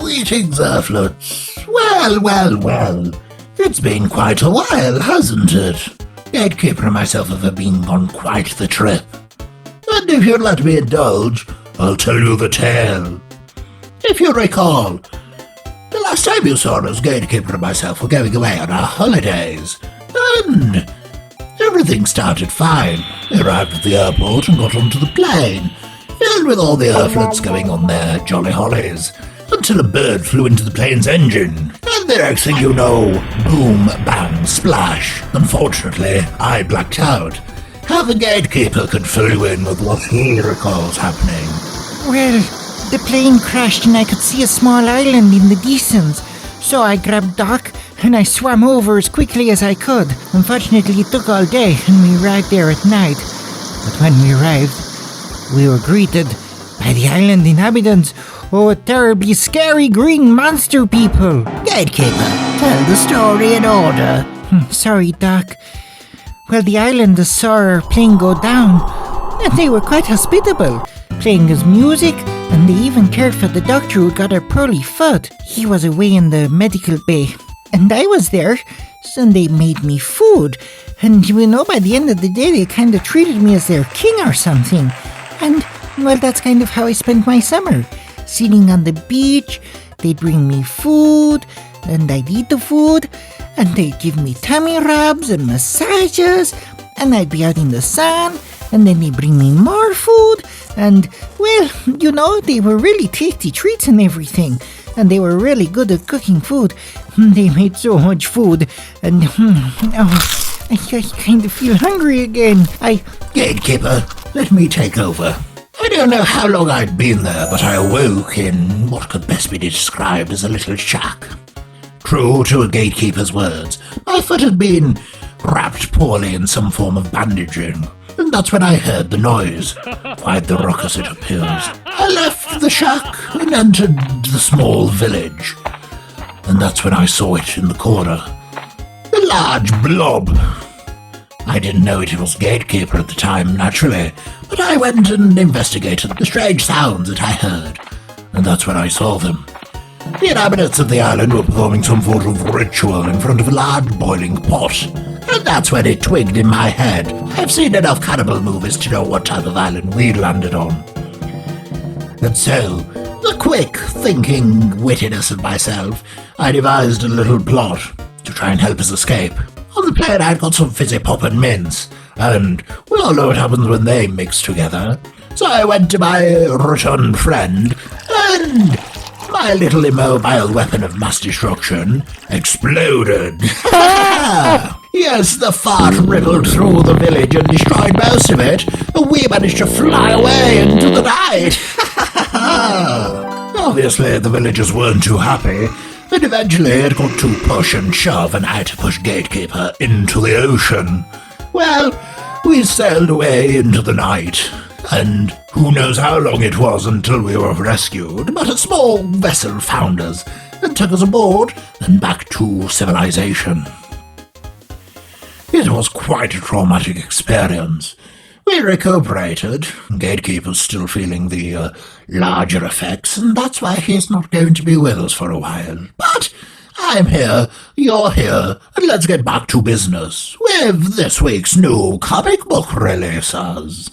Greetings, Earthlets. Well. It's been quite a while, hasn't it? GateKeeper and myself have been on quite the trip. And if you'd let me indulge, I'll tell you the tale. If you recall, the last time you saw us, GateKeeper and myself were going away on our holidays, and everything started fine. We arrived at the airport and got onto the plane, filled with all the Earthlets going on their jolly holidays, until a bird flew into the plane's engine, and the next thing you know, boom, bang, splash. Unfortunately, I blacked out. How the GateKeeper could fill you in with what he recalls happening. Well, the plane crashed and I could see a small island in the distance, so I grabbed Doc and I swam over as quickly as I could. Unfortunately, it took all day and we arrived there at night. But when we arrived, we were greeted by the island inhabitants, a terribly scary green monster people. GateKeeper, tell the story in order. Sorry, Doc. Well, the islanders saw our plane go down, and they were quite hospitable, playing us music, and they even cared for the doctor who got our poorly foot. He was away in the medical bay, and I was there, and they made me food. And by the end of the day, they kind of treated me as their king or something. And, well, that's kind of how I spent my summer. Sitting on the beach, they'd bring me food, and I'd eat the food, and they'd give me tummy rubs and massages, and I'd be out in the sun, and then they'd bring me more food, and, well, they were really tasty treats and everything, and they were really good at cooking food. They made so much food, and, I kind of feel hungry again. GateKeeper, let me take over. I don't know how long I'd been there, but I awoke in what could best be described as a little shack. True to a GateKeeper's words, my foot had been wrapped poorly in some form of bandaging, and that's when I heard the noise. Quite the ruckus it appears. I left the shack and entered the small village, and that's when I saw it in the corner. A large blob. I didn't know it was GateKeeper at the time, naturally, but I went and investigated the strange sounds that I heard, and that's when I saw them. The inhabitants of the island were performing some sort of ritual in front of a large boiling pot, and that's when it twigged in my head. I've seen enough cannibal movies to know what type of island we'd landed on. And so, the quick thinking wittiness of myself, I devised a little plot to try and help us escape. On the plane I'd got some fizzy pop and mints, and we all know what happens when they mix together. So I went to my rotund friend, and my little immobile weapon of mass destruction exploded. Yes, the fart rippled through the village and destroyed most of it, and we managed to fly away into the night. Obviously, the villagers weren't too happy, and eventually it got to push and shove, and I had to push GateKeeper into the ocean. Well, we sailed away into the night, and who knows how long it was until we were rescued, but a small vessel found us and took us aboard and back to civilization. It was quite a traumatic experience. We recuperated. GateKeeper's still feeling the larger effects, and that's why he's not going to be with us for a while. But I'm here, you're here, and let's get back to business with this week's new comic book releases.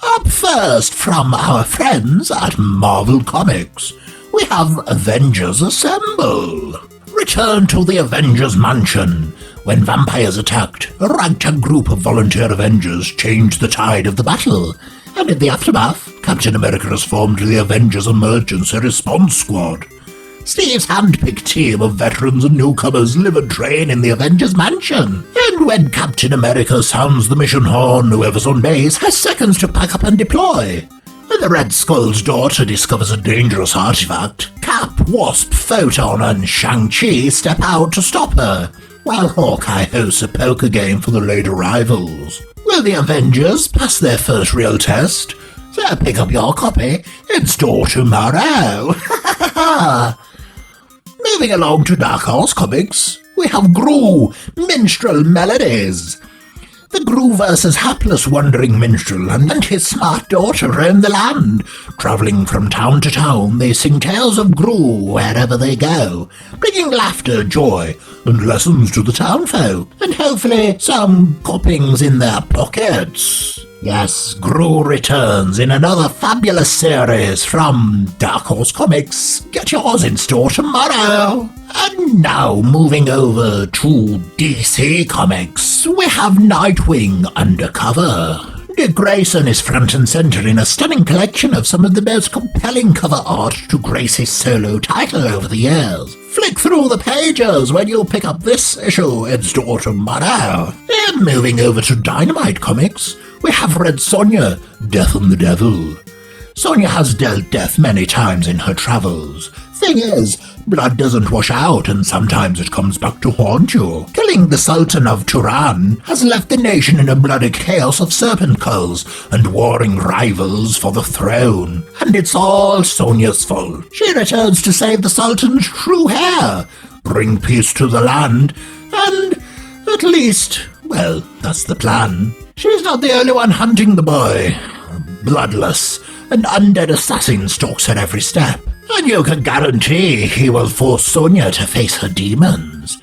Up first, from our friends at Marvel Comics, we have Avengers Assemble. Return to the Avengers Mansion. When vampires attacked, a ragtag group of volunteer Avengers changed the tide of the battle, and in the aftermath, Captain America has formed the Avengers Emergency Response Squad. Steve's hand-picked team of veterans and newcomers live and train in the Avengers Mansion, and when Captain America sounds the mission horn, whoever's on base has seconds to pack up and deploy. When the Red Skull's daughter discovers a dangerous artifact, Cap, Wasp, Photon, and Shang-Chi step out to stop her, while Hawkeye hosts a poker game for the late arrivals. Will the Avengers pass their first real test? So pick up your copy in store tomorrow. Moving along to Dark Horse Comics, we have Gru, Minstrel Melodies. The Gru versus hapless wandering minstrel and his smart daughter roam the land. Travelling from town to town, they sing tales of Gru wherever they go, bringing laughter, joy, and lessons to the townfolk, and hopefully some coppings in their pockets. Yes, Gru returns in another fabulous series from Dark Horse Comics. Get yours in store tomorrow. And now, moving over to DC Comics, we have Nightwing Undercover. Dick Grayson is front and centre in a stunning collection of some of the most compelling cover art to grace his solo title over the years. Flick through the pages when you pick up this issue in store tomorrow. And moving over to Dynamite Comics, we have Red Sonja, Death and the Devil. Sonja has dealt death many times in her travels. Thing is, blood doesn't wash out and sometimes it comes back to haunt you. Killing the Sultan of Turan has left the nation in a bloody chaos of serpent culls and warring rivals for the throne. And it's all Sonja's fault. She returns to save the Sultan's true heir, bring peace to the land, and at least, well, that's the plan. She's not the only one hunting the boy. Bloodless, an undead assassin stalks her every step, and you can guarantee he will force Sonja to face her demons.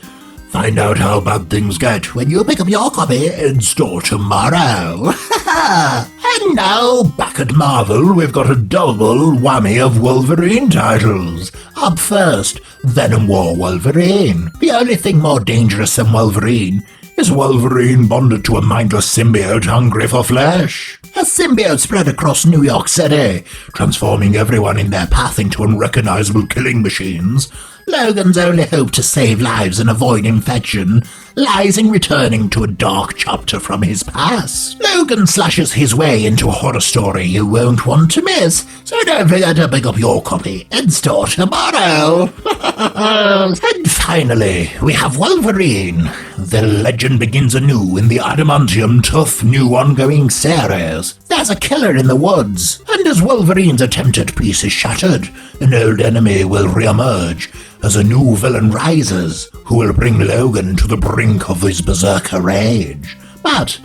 Find out how bad things get when you pick up your copy in store tomorrow. And now, back at Marvel, we've got a double whammy of Wolverine titles. Up first, Venom War Wolverine. The only thing more dangerous than Wolverine is Wolverine bonded to a mindless symbiote hungry for flesh. A symbiote spread across New York City, transforming everyone in their path into unrecognizable killing machines. Logan's only hope to save lives and avoid infection lies in returning to a dark chapter from his past. Logan slashes his way into a horror story you won't want to miss, so don't forget to pick up your copy in store tomorrow. And finally, we have Wolverine. The legend begins anew in the adamantium tough new ongoing series. There's a killer in the woods, and as Wolverine's attempted peace is shattered, an old enemy will re-emerge as a new villain rises, who will bring Logan to the brink of his berserker rage. But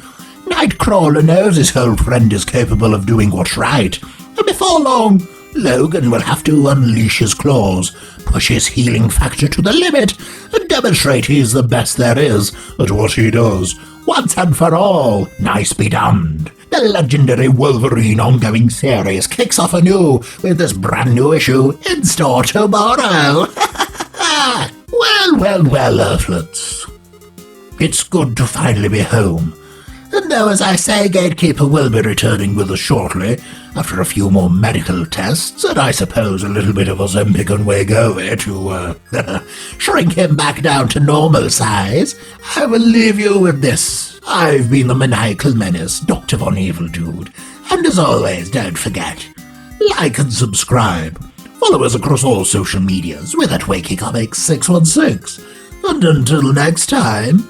Nightcrawler knows his old friend is capable of doing what's right, and before long, Logan will have to unleash his claws, push his healing factor to the limit, and demonstrate he's the best there is at what he does, once and for all. Nice be damned. The legendary Wolverine ongoing series kicks off anew with this brand new issue in store tomorrow. Well, Earthlets. It's good to finally be home. And though, as I say, GateKeeper will be returning with us shortly, after a few more medical tests, and I suppose a little bit of Ozempic and Wegovy to shrink him back down to normal size, I will leave you with this. I've been the maniacal menace, Dr. Von Evildude, and as always, don't forget, like and subscribe. Follow us across all social medias with at Comics-616. And until next time...